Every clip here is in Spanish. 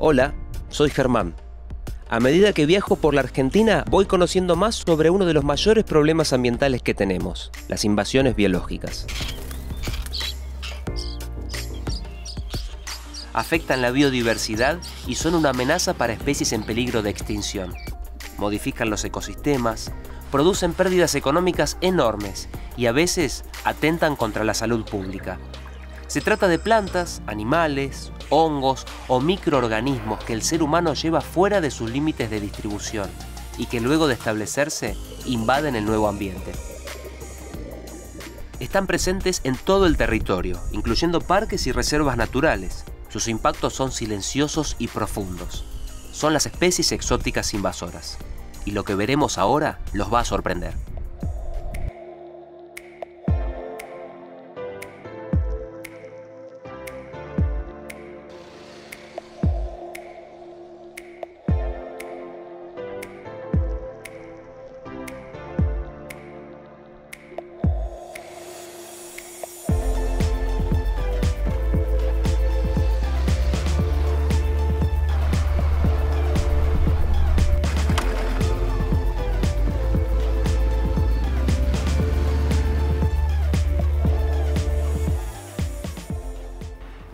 Hola, soy Germán. A medida que viajo por la Argentina, voy conociendo más sobre uno de los mayores problemas ambientales que tenemos, las invasiones biológicas. Afectan la biodiversidad y son una amenaza para especies en peligro de extinción. Modifican los ecosistemas, producen pérdidas económicas enormes y a veces atentan contra la salud pública. Se trata de plantas, animales, hongos o microorganismos que el ser humano lleva fuera de sus límites de distribución y que luego de establecerse invaden el nuevo ambiente. Están presentes en todo el territorio, incluyendo parques y reservas naturales. Sus impactos son silenciosos y profundos. Son las especies exóticas invasoras. Y lo que veremos ahora los va a sorprender.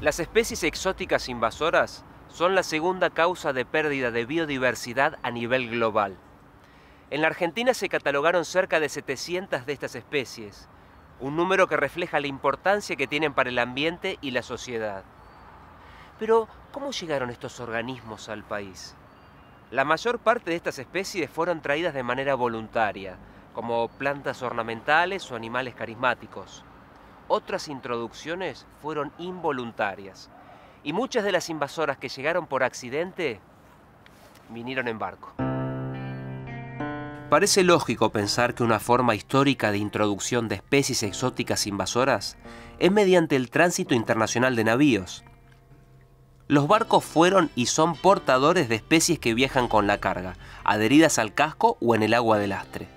Las especies exóticas invasoras son la segunda causa de pérdida de biodiversidad a nivel global. En la Argentina se catalogaron cerca de 700 de estas especies, un número que refleja la importancia que tienen para el ambiente y la sociedad. Pero, ¿cómo llegaron estos organismos al país? La mayor parte de estas especies fueron traídas de manera voluntaria, como plantas ornamentales o animales carismáticos. Otras introducciones fueron involuntarias y muchas de las invasoras que llegaron por accidente vinieron en barco. Parece lógico pensar que una forma histórica de introducción de especies exóticas invasoras es mediante el tránsito internacional de navíos. Los barcos fueron y son portadores de especies que viajan con la carga, adheridas al casco o en el agua de lastre.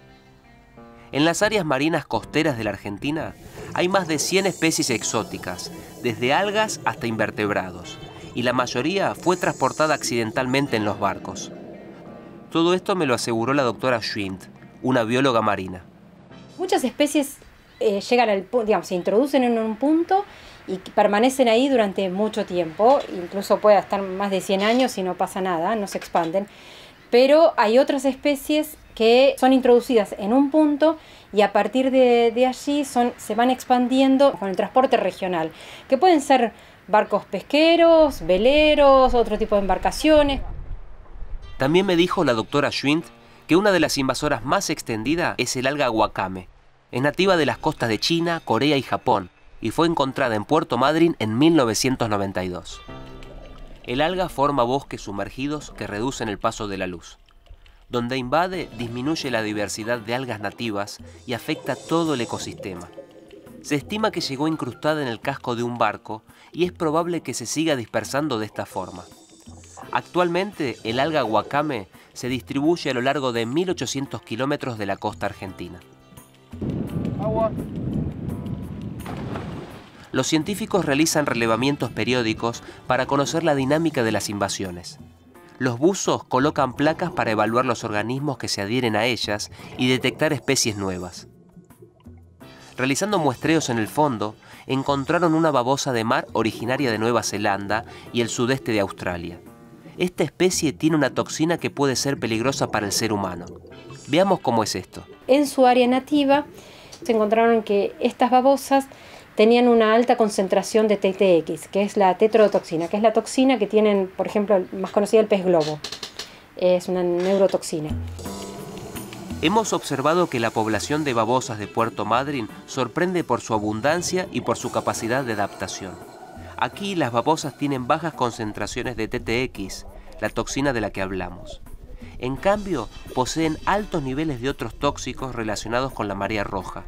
En las áreas marinas costeras de la Argentina hay más de 100 especies exóticas, desde algas hasta invertebrados, y la mayoría fue transportada accidentalmente en los barcos. Todo esto me lo aseguró la doctora Schwind, una bióloga marina. Muchas especies llegan al punto, se introducen en un punto y permanecen ahí durante mucho tiempo, incluso puede estar más de 100 años y no pasa nada, no se expanden. Pero hay otras especies que son introducidas en un punto y a partir de allí se van expandiendo con el transporte regional, que pueden ser barcos pesqueros, veleros, otro tipo de embarcaciones. También me dijo la doctora Schwind que una de las invasoras más extendidas es el alga wakame. Es nativa de las costas de China, Corea y Japón y fue encontrada en Puerto Madryn en 1992. El alga forma bosques sumergidos que reducen el paso de la luz. Donde invade, disminuye la diversidad de algas nativas y afecta todo el ecosistema. Se estima que llegó incrustada en el casco de un barco y es probable que se siga dispersando de esta forma. Actualmente, el alga wakame se distribuye a lo largo de 1.800 kilómetros de la costa argentina. Agua. Los científicos realizan relevamientos periódicos para conocer la dinámica de las invasiones. Los buzos colocan placas para evaluar los organismos que se adhieren a ellas y detectar especies nuevas. Realizando muestreos en el fondo, encontraron una babosa de mar originaria de Nueva Zelanda y el sudeste de Australia. Esta especie tiene una toxina que puede ser peligrosa para el ser humano. Veamos cómo es esto. En su área nativa se encontraron que estas babosas tenían una alta concentración de TTX, que es la tetrodotoxina, que es la toxina que tienen, por ejemplo, más conocida el pez globo. Es una neurotoxina. Hemos observado que la población de babosas de Puerto Madryn sorprende por su abundancia y por su capacidad de adaptación. Aquí las babosas tienen bajas concentraciones de TTX, la toxina de la que hablamos. En cambio, poseen altos niveles de otros tóxicos relacionados con la marea roja.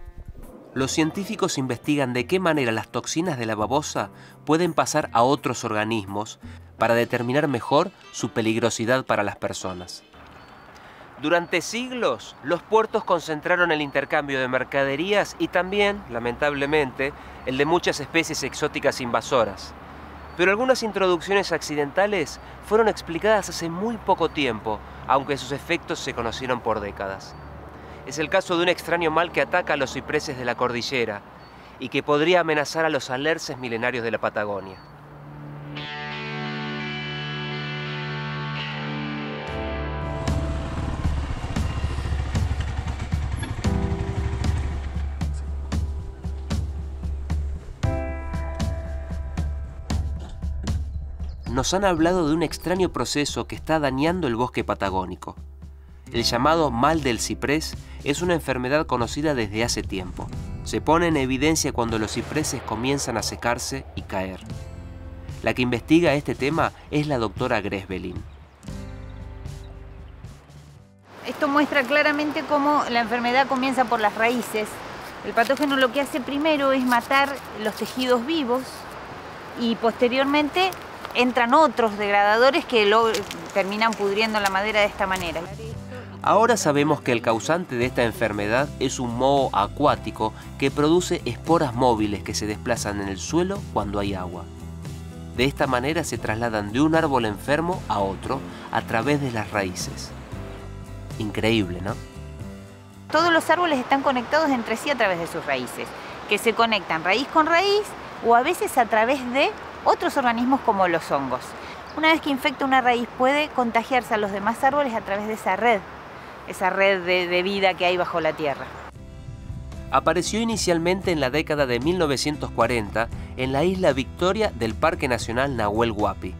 Los científicos investigan de qué manera las toxinas de la babosa pueden pasar a otros organismos para determinar mejor su peligrosidad para las personas. Durante siglos, los puertos concentraron el intercambio de mercaderías y también, lamentablemente, el de muchas especies exóticas invasoras. Pero algunas introducciones accidentales fueron explicadas hace muy poco tiempo, aunque sus efectos se conocieron por décadas. Es el caso de un extraño mal que ataca a los cipreses de la cordillera y que podría amenazar a los alerces milenarios de la Patagonia. Nos han hablado de un extraño proceso que está dañando el bosque patagónico. El llamado mal del ciprés es una enfermedad conocida desde hace tiempo. Se pone en evidencia cuando los cipreses comienzan a secarse y caer. La que investiga este tema es la doctora Gresbelin. Esto muestra claramente cómo la enfermedad comienza por las raíces. El patógeno lo que hace primero es matar los tejidos vivos y posteriormente entran otros degradadores que luego terminan pudriendo la madera de esta manera. Ahora sabemos que el causante de esta enfermedad es un moho acuático que produce esporas móviles que se desplazan en el suelo cuando hay agua. De esta manera se trasladan de un árbol enfermo a otro a través de las raíces. Increíble, ¿no? Todos los árboles están conectados entre sí a través de sus raíces, que se conectan raíz con raíz o a veces a través de otros organismos como los hongos. Una vez que infecta una raíz puede contagiarse a los demás árboles a través de esa red de vida que hay bajo la tierra. Apareció inicialmente en la década de 1940 en la isla Victoria del Parque Nacional Nahuel Huapi.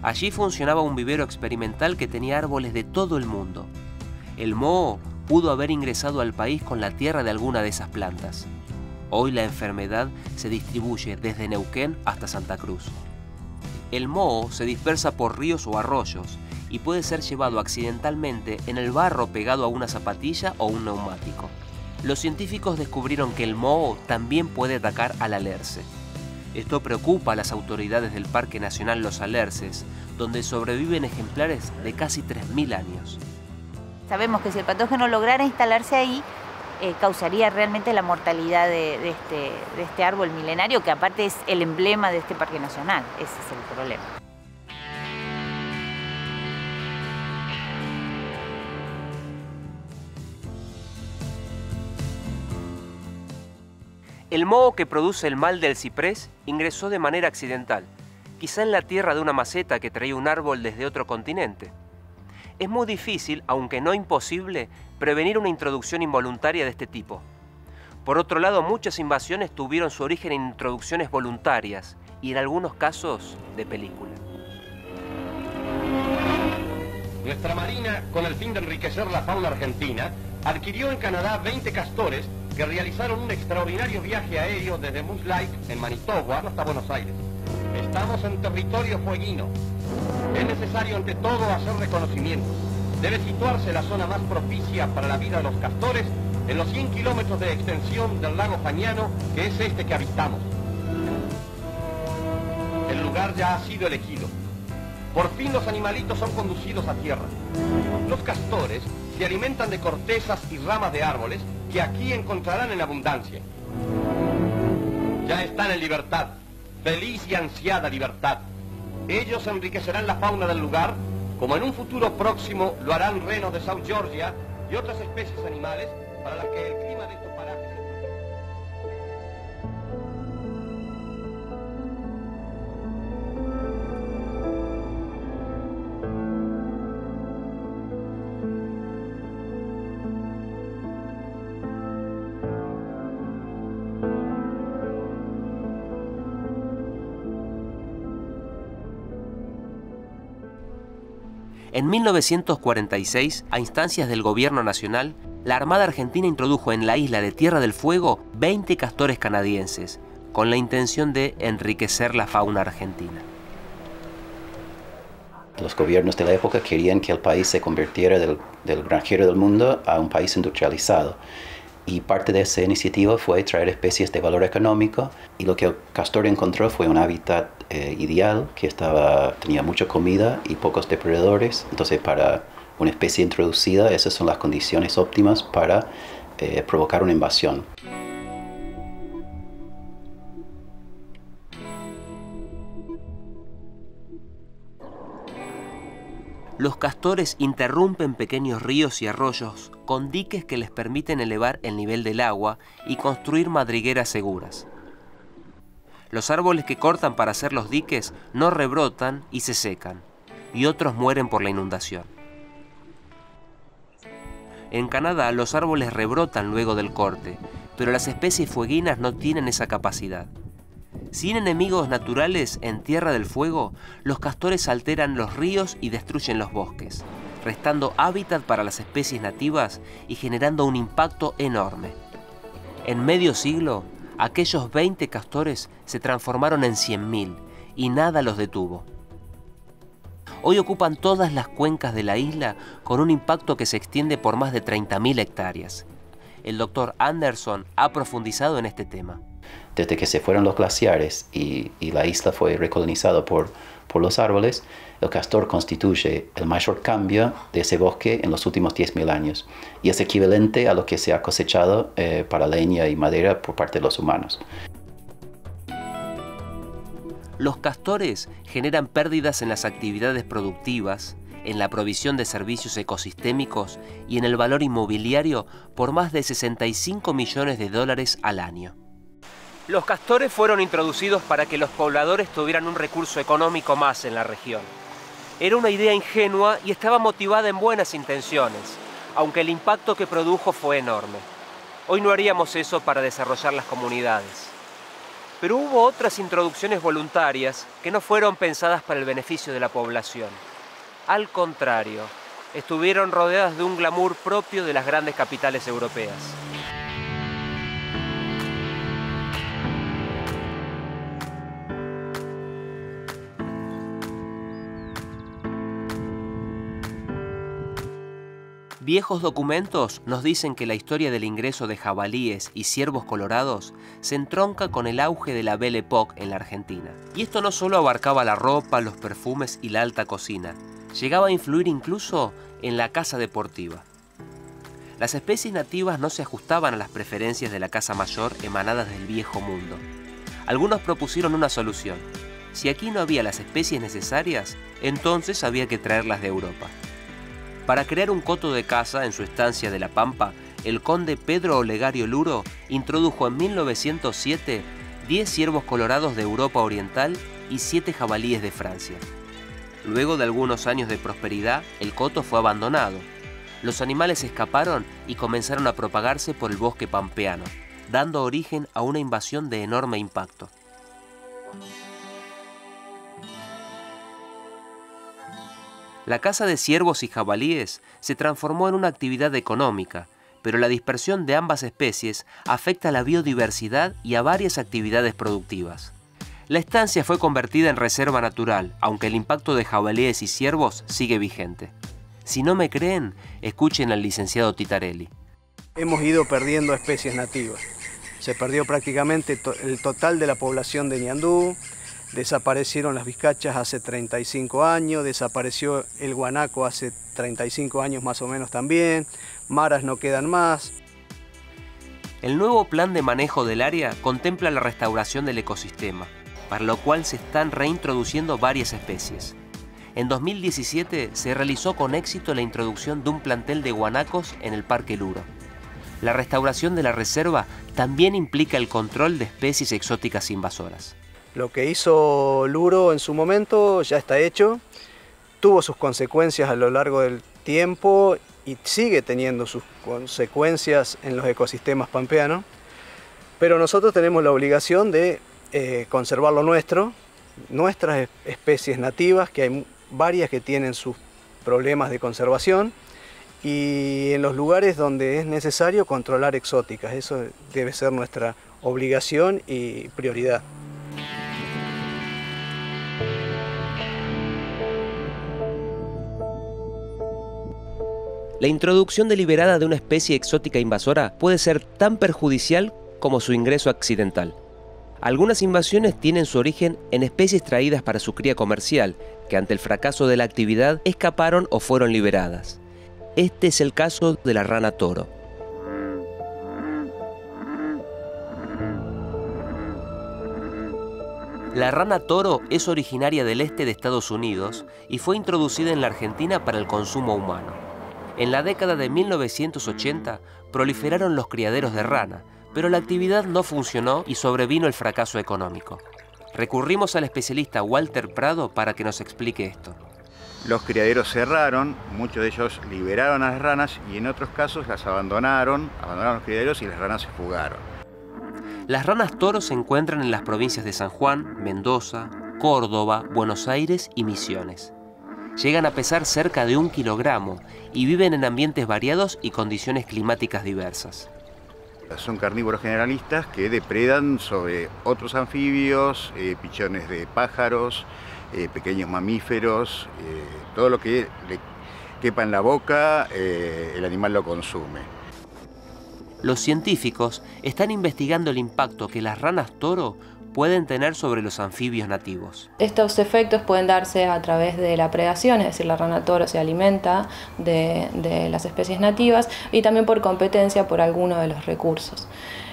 Allí funcionaba un vivero experimental que tenía árboles de todo el mundo. El moho pudo haber ingresado al país con la tierra de alguna de esas plantas. Hoy la enfermedad se distribuye desde Neuquén hasta Santa Cruz. El moho se dispersa por ríos o arroyos y puede ser llevado accidentalmente en el barro pegado a una zapatilla o un neumático. Los científicos descubrieron que el moho también puede atacar al alerce. Esto preocupa a las autoridades del Parque Nacional Los Alerces, donde sobreviven ejemplares de casi 3.000 años. Sabemos que si el patógeno lograra instalarse ahí, causaría realmente la mortalidad de este árbol milenario, que aparte es el emblema de este parque nacional. Ese es el problema. El moho que produce el mal del ciprés ingresó de manera accidental, quizá en la tierra de una maceta que traía un árbol desde otro continente. Es muy difícil, aunque no imposible, prevenir una introducción involuntaria de este tipo. Por otro lado, muchas invasiones tuvieron su origen en introducciones voluntarias y en algunos casos de película. Nuestra Marina, con el fin de enriquecer la fauna argentina, adquirió en Canadá 20 castores que realizaron un extraordinario viaje aéreo desde Moose Lake, en Manitoba, hasta Buenos Aires. Estamos en territorio fueguino. Es necesario ante todo hacer reconocimientos. Debe situarse la zona más propicia para la vida de los castores en los 100 kilómetros de extensión del lago Fagnano, que es este que habitamos. El lugar ya ha sido elegido. Por fin los animalitos son conducidos a tierra. Los castores se alimentan de cortezas y ramas de árboles que aquí encontrarán en abundancia. Ya están en libertad, feliz y ansiada libertad. Ellos enriquecerán la fauna del lugar, como en un futuro próximo lo harán renos de South Georgia y otras especies animales para las que el clima de estos parajes es En 1946, a instancias del gobierno nacional, la Armada Argentina introdujo en la isla de Tierra del Fuego 20 castores canadienses, con la intención de enriquecer la fauna argentina. Los gobiernos de la época querían que el país se convirtiera del granjero del mundo a un país industrializado. Y parte de esa iniciativa fue traer especies de valor económico, y lo que el castor encontró fue un hábitat ideal que tenía mucha comida y pocos depredadores. Entonces, para una especie introducida, esas son las condiciones óptimas para provocar una invasión. Los castores interrumpen pequeños ríos y arroyos con diques que les permiten elevar el nivel del agua y construir madrigueras seguras. Los árboles que cortan para hacer los diques no rebrotan y se secan, y otros mueren por la inundación. En Canadá los árboles rebrotan luego del corte, pero las especies fueguinas no tienen esa capacidad. Sin enemigos naturales en Tierra del Fuego, los castores alteran los ríos y destruyen los bosques, restando hábitat para las especies nativas y generando un impacto enorme. En medio siglo, aquellos 20 castores se transformaron en 100.000 y nada los detuvo. Hoy ocupan todas las cuencas de la isla con un impacto que se extiende por más de 30.000 hectáreas. El doctor Anderson ha profundizado en este tema. Desde que se fueron los glaciares y la isla fue recolonizada por los árboles, el castor constituye el mayor cambio de ese bosque en los últimos 10.000 años y es equivalente a lo que se ha cosechado para leña y madera por parte de los humanos. Los castores generan pérdidas en las actividades productivas, en la provisión de servicios ecosistémicos y en el valor inmobiliario por más de 65 millones de dólares al año. Los castores fueron introducidos para que los pobladores tuvieran un recurso económico más en la región. Era una idea ingenua y estaba motivada en buenas intenciones, aunque el impacto que produjo fue enorme. Hoy no haríamos eso para desarrollar las comunidades. Pero hubo otras introducciones voluntarias que no fueron pensadas para el beneficio de la población. Al contrario, estuvieron rodeadas de un glamour propio de las grandes capitales europeas. Viejos documentos nos dicen que la historia del ingreso de jabalíes y ciervos colorados se entronca con el auge de la Belle Époque en la Argentina. Y esto no solo abarcaba la ropa, los perfumes y la alta cocina, llegaba a influir incluso en la caza deportiva. Las especies nativas no se ajustaban a las preferencias de la caza mayor emanadas del viejo mundo. Algunos propusieron una solución. Si aquí no había las especies necesarias, entonces había que traerlas de Europa. Para crear un coto de caza en su estancia de La Pampa, el conde Pedro Olegario Luro introdujo en 1907 10 ciervos colorados de Europa Oriental y 7 jabalíes de Francia. Luego de algunos años de prosperidad, el coto fue abandonado. Los animales escaparon y comenzaron a propagarse por el bosque pampeano, dando origen a una invasión de enorme impacto. La caza de ciervos y jabalíes se transformó en una actividad económica, pero la dispersión de ambas especies afecta a la biodiversidad y a varias actividades productivas. La estancia fue convertida en reserva natural, aunque el impacto de jabalíes y ciervos sigue vigente. Si no me creen, escuchen al licenciado Titarelli. Hemos ido perdiendo especies nativas. Se perdió prácticamente el total de la población de ñandú. Desaparecieron las vizcachas hace 35 años, desapareció el guanaco hace 35 años más o menos también, maras no quedan más. El nuevo plan de manejo del área contempla la restauración del ecosistema, para lo cual se están reintroduciendo varias especies. En 2017 se realizó con éxito la introducción de un plantel de guanacos en el Parque Luro. La restauración de la reserva también implica el control de especies exóticas invasoras. Lo que hizo Luro en su momento ya está hecho, tuvo sus consecuencias a lo largo del tiempo y sigue teniendo sus consecuencias en los ecosistemas pampeanos, pero nosotros tenemos la obligación de conservar lo nuestro, nuestras especies nativas, que hay varias que tienen sus problemas de conservación, y en los lugares donde es necesario controlar exóticas. Eso debe ser nuestra obligación y prioridad. La introducción deliberada de una especie exótica invasora puede ser tan perjudicial como su ingreso accidental. Algunas invasiones tienen su origen en especies traídas para su cría comercial, que ante el fracaso de la actividad escaparon o fueron liberadas. Este es el caso de la rana toro. La rana toro es originaria del este de Estados Unidos y fue introducida en la Argentina para el consumo humano. En la década de 1980 proliferaron los criaderos de rana, pero la actividad no funcionó y sobrevino el fracaso económico. Recurrimos al especialista Walter Prado para que nos explique esto. Los criaderos cerraron, muchos de ellos liberaron a las ranas y en otros casos las abandonaron los criaderos y las ranas se fugaron. Las ranas toro se encuentran en las provincias de San Juan, Mendoza, Córdoba, Buenos Aires y Misiones. Llegan a pesar cerca de 1 kilogramo y viven en ambientes variados y condiciones climáticas diversas. Son carnívoros generalistas que depredan sobre otros anfibios, pichones de pájaros, pequeños mamíferos, todo lo que le quepa en la boca, el animal lo consume. Los científicos están investigando el impacto que las ranas toro pueden tener sobre los anfibios nativos. Estos efectos pueden darse a través de la predación, es decir, la rana toro se alimenta de las especies nativas y también por competencia por alguno de los recursos.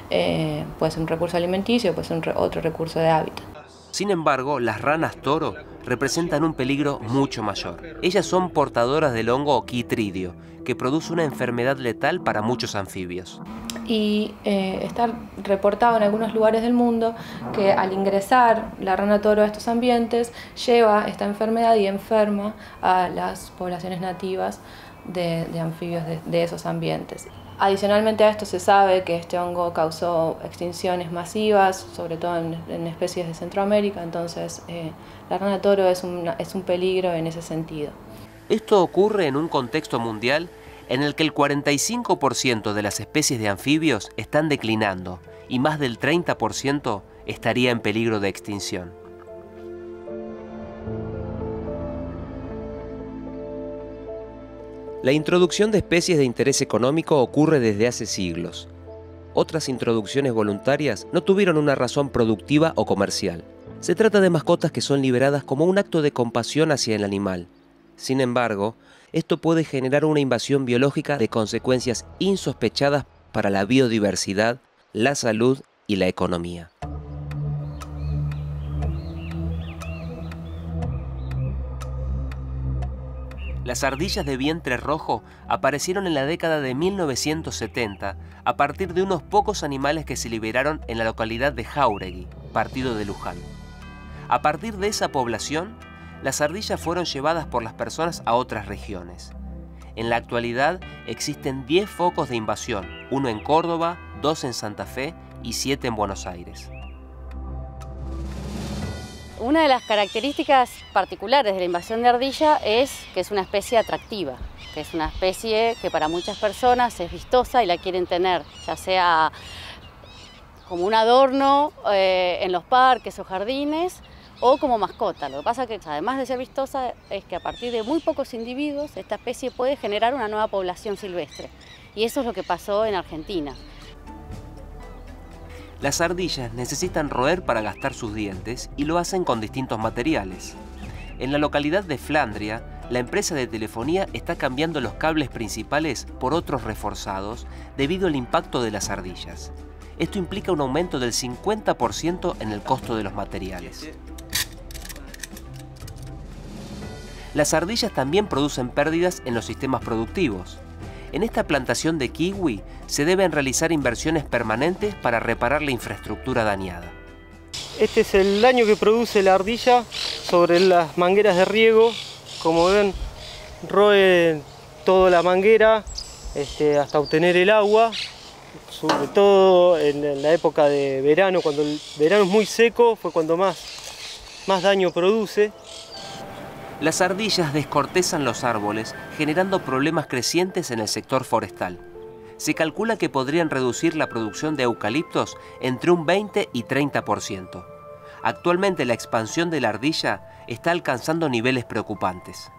Puede ser un recurso alimenticio, puede ser otro recurso de hábitat. Sin embargo, las ranas toro representan un peligro mucho mayor. Ellas son portadoras del hongo Chytridio, que produce una enfermedad letal para muchos anfibios. Y está reportado en algunos lugares del mundo que al ingresar la rana toro a estos ambientes lleva esta enfermedad y enferma a las poblaciones nativas de anfibios de esos ambientes. Adicionalmente a esto se sabe que este hongo causó extinciones masivas, sobre todo en especies de Centroamérica, entonces la rana toro es un peligro en ese sentido. Esto ocurre en un contexto mundial en el que el 45% de las especies de anfibios están declinando y más del 30% estaría en peligro de extinción. La introducción de especies de interés económico ocurre desde hace siglos. Otras introducciones voluntarias no tuvieron una razón productiva o comercial. Se trata de mascotas que son liberadas como un acto de compasión hacia el animal. Sin embargo, esto puede generar una invasión biológica de consecuencias insospechadas para la biodiversidad, la salud y la economía. Las ardillas de vientre rojo aparecieron en la década de 1970 a partir de unos pocos animales que se liberaron en la localidad de Jáuregui, partido de Luján. A partir de esa población, las ardillas fueron llevadas por las personas a otras regiones. En la actualidad existen 10 focos de invasión, 1 en Córdoba, 2 en Santa Fe y 7 en Buenos Aires. Una de las características particulares de la invasión de ardilla es que es una especie atractiva, que es una especie que para muchas personas es vistosa y la quieren tener, ya sea como un adorno en los parques o jardines, o como mascota. Lo que pasa es que además de ser vistosa es que a partir de muy pocos individuos esta especie puede generar una nueva población silvestre y eso es lo que pasó en Argentina. Las ardillas necesitan roer para gastar sus dientes y lo hacen con distintos materiales. En la localidad de Flandria, la empresa de telefonía está cambiando los cables principales por otros reforzados debido al impacto de las ardillas. Esto implica un aumento del 50% en el costo de los materiales. Las ardillas también producen pérdidas en los sistemas productivos. En esta plantación de kiwi se deben realizar inversiones permanentes para reparar la infraestructura dañada. Este es el daño que produce la ardilla sobre las mangueras de riego. Como ven, roe toda la manguera hasta obtener el agua, sobre todo en la época de verano, cuando el verano es muy seco, fue cuando más daño produce. Las ardillas descortezan los árboles, generando problemas crecientes en el sector forestal. Se calcula que podrían reducir la producción de eucaliptos entre un 20 y 30%. Actualmente la expansión de la ardilla está alcanzando niveles preocupantes.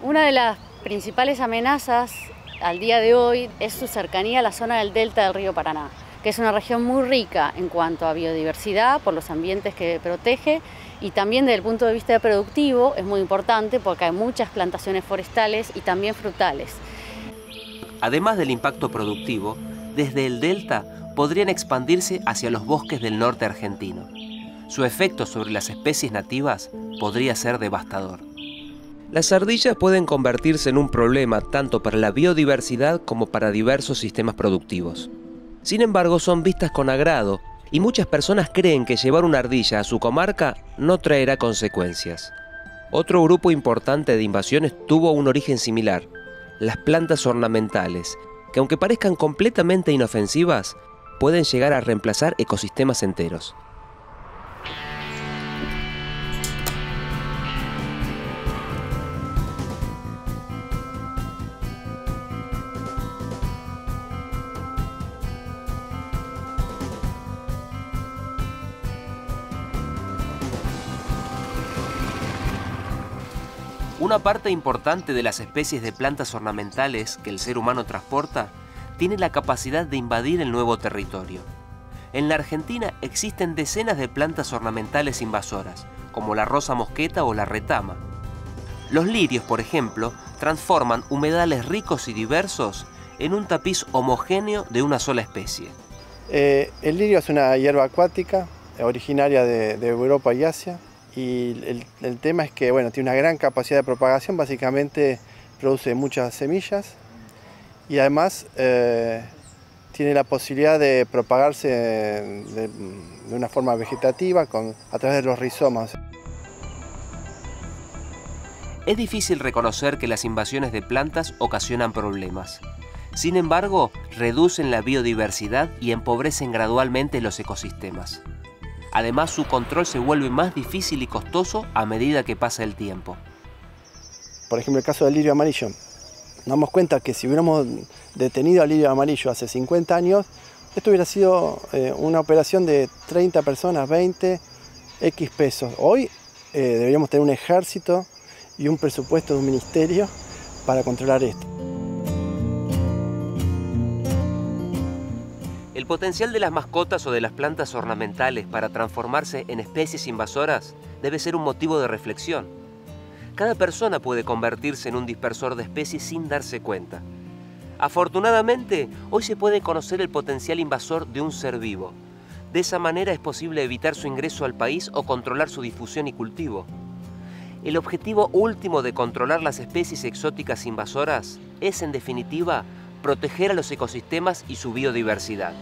Una de las principales amenazas al día de hoy es su cercanía a la zona del delta del río Paraná, que es una región muy rica en cuanto a biodiversidad por los ambientes que protege y también desde el punto de vista productivo es muy importante porque hay muchas plantaciones forestales y también frutales. Además del impacto productivo, desde el delta podrían expandirse hacia los bosques del norte argentino. su efecto sobre las especies nativas podría ser devastador. Las ardillas pueden convertirse en un problema tanto para la biodiversidad como para diversos sistemas productivos. Sin embargo, son vistas con agrado y muchas personas creen que llevar una ardilla a su comarca no traerá consecuencias. Otro grupo importante de invasiones tuvo un origen similar, las plantas ornamentales, que aunque parezcan completamente inofensivas, pueden llegar a reemplazar ecosistemas enteros. Una parte importante de las especies de plantas ornamentales que el ser humano transporta tiene la capacidad de invadir el nuevo territorio. En la Argentina existen decenas de plantas ornamentales invasoras, como la rosa mosqueta o la retama. Los lirios, por ejemplo, transforman humedales ricos y diversos en un tapiz homogéneo de una sola especie. El lirio es una hierba acuática originaria de Europa y Asia. Y el tema es que tiene una gran capacidad de propagación, básicamente produce muchas semillas y además tiene la posibilidad de propagarse de una forma vegetativa a través de los rizomas. Es difícil reconocer que las invasiones de plantas ocasionan problemas. Sin embargo, reducen la biodiversidad y empobrecen gradualmente los ecosistemas. Además, su control se vuelve más difícil y costoso a medida que pasa el tiempo. Por ejemplo, el caso del lirio amarillo. Nos damos cuenta que si hubiéramos detenido al lirio amarillo hace 50 años, esto hubiera sido una operación de 30 personas, 20, X pesos. Hoy deberíamos tener un ejército y un presupuesto de un ministerio para controlar esto. El potencial de las mascotas o de las plantas ornamentales para transformarse en especies invasoras debe ser un motivo de reflexión. Cada persona puede convertirse en un dispersor de especies sin darse cuenta. Afortunadamente, hoy se puede conocer el potencial invasor de un ser vivo. De esa manera es posible evitar su ingreso al país o controlar su difusión y cultivo. El objetivo último de controlar las especies exóticas invasoras es, en definitiva, proteger a los ecosistemas y su biodiversidad.